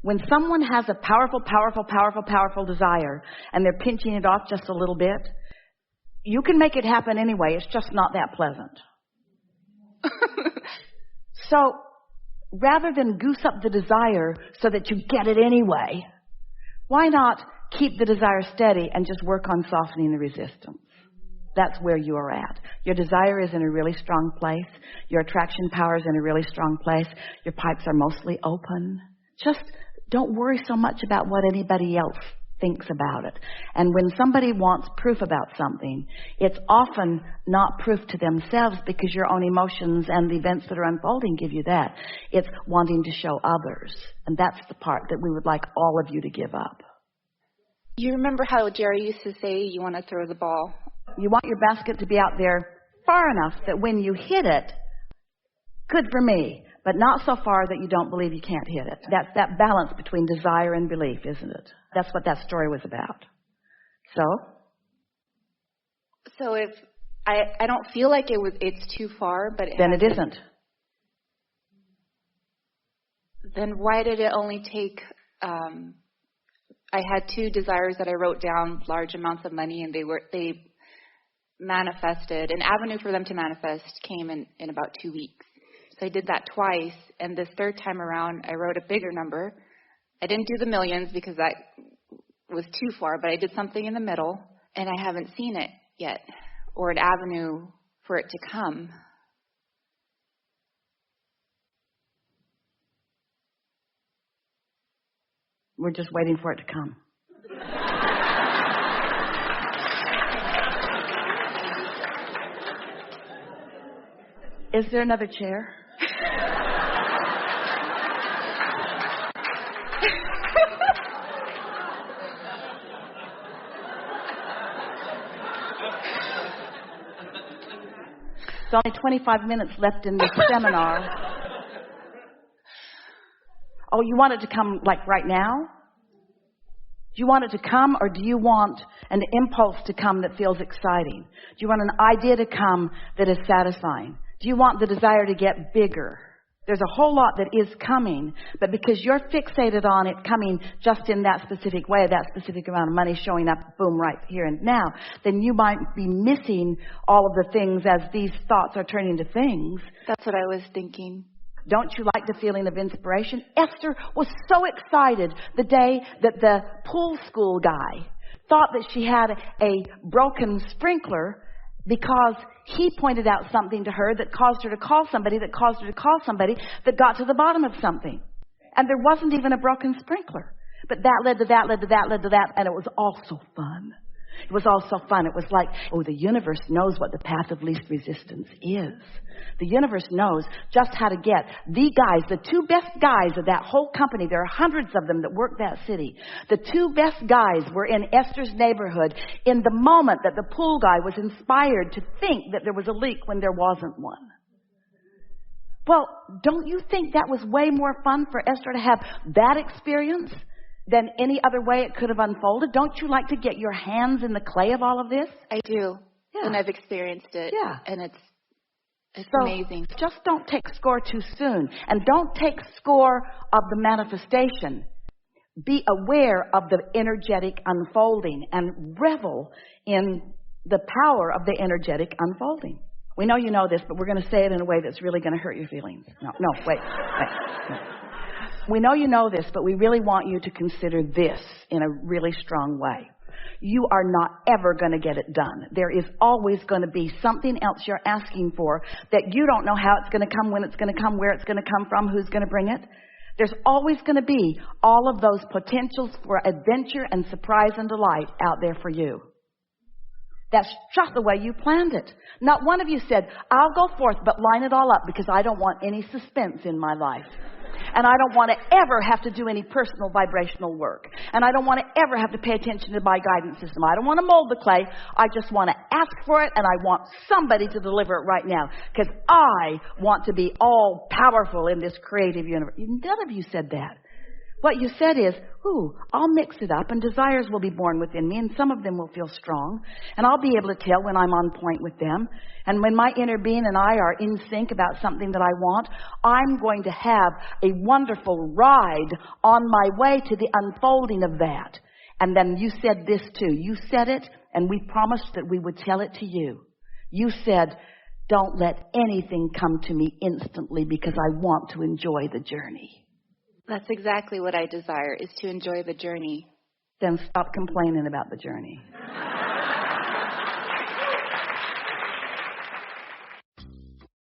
When someone has a powerful, powerful, powerful, powerful desire and they're pinching it off just a little bit, you can make it happen anyway. It's just not that pleasant. So rather than goose up the desire so that you get it anyway, why not keep the desire steady and just work on softening the resistance? That's where you are at. Your desire is in a really strong place. Your attraction power is in a really strong place. Your pipes are mostly open. Just don't worry so much about what anybody else thinks about it. And when somebody wants proof about something, it's often not proof to themselves, because your own emotions and the events that are unfolding give you that. It's wanting to show others. And that's the part that we would like all of you to give up. You remember how Jerry used to say you want to throw the ball? You want your basket to be out there far enough that when you hit it, good for me, but not so far that you don't believe you can't hit it. That's that balance between desire and belief, isn't it? That's what that story was about. So if I don't feel like it's too far, but then it isn't. Then why did it only take? I had 2 desires that I wrote down, large amounts of money, and they manifested. An avenue for them to manifest came in about 2 weeks. So I did that twice, and this third time around, I wrote a bigger number. I didn't do the millions because that was too far, but I did something in the middle, and I haven't seen it yet, or an avenue for it to come. We're just waiting for it to come. Is there another chair? There's only 25 minutes left in this seminar. Oh, you want it to come like right now? Do you want it to come, or do you want an impulse to come that feels exciting? Do you want an idea to come that is satisfying? Do you want the desire to get bigger? There's a whole lot that is coming, but because you're fixated on it coming just in that specific way, that specific amount of money showing up, boom, right here and now, then you might be missing all of the things as these thoughts are turning to things. That's what I was thinking. Don't you like the feeling of inspiration? Esther was so excited the day that the pool school guy thought that she had a broken sprinkler, because he pointed out something to her that caused her to call somebody, that caused her to call somebody, that got to the bottom of something. And there wasn't even a broken sprinkler. But that led to that, led to that, led to that, and it was all so fun. It was all so fun. It was like, oh, the universe knows what the path of least resistance is. The universe knows just how to get the guys, the 2 best guys of that whole company. There are hundreds of them that work that city. The 2 best guys were in Esther's neighborhood in the moment that the pool guy was inspired to think that there was a leak when there wasn't one. Well, don't you think that was way more fun for Esther to have that experience than any other way it could have unfolded? Don't you like to get your hands in the clay of all of this? I do. Yeah. And I've experienced it. Yeah. And it's so amazing. Just don't take score too soon. And don't take score of the manifestation. Be aware of the energetic unfolding and revel in the power of the energetic unfolding. We know you know this, but we're going to say it in a way that's really going to hurt your feelings. No, wait. We know you know this, but we really want you to consider this in a really strong way. You are not ever going to get it done. There is always going to be something else you're asking for that you don't know how it's going to come, when it's going to come, where it's going to come from, who's going to bring it. There's always going to be all of those potentials for adventure and surprise and delight out there for you. That's just the way you planned it. Not one of you said, I'll go forth, but line it all up because I don't want any suspense in my life. And I don't want to ever have to do any personal vibrational work. And I don't want to ever have to pay attention to my guidance system. I don't want to mold the clay. I just want to ask for it, and I want somebody to deliver it right now. Because I want to be all powerful in this creative universe. None of you said that. What you said is, ooh, I'll mix it up and desires will be born within me and some of them will feel strong. And I'll be able to tell when I'm on point with them. And when my inner being and I are in sync about something that I want, I'm going to have a wonderful ride on my way to the unfolding of that. And then you said this too. You said it and we promised that we would tell it to you. You said, don't let anything come to me instantly because I want to enjoy the journey. That's exactly what I desire, is to enjoy the journey. Then stop complaining about the journey.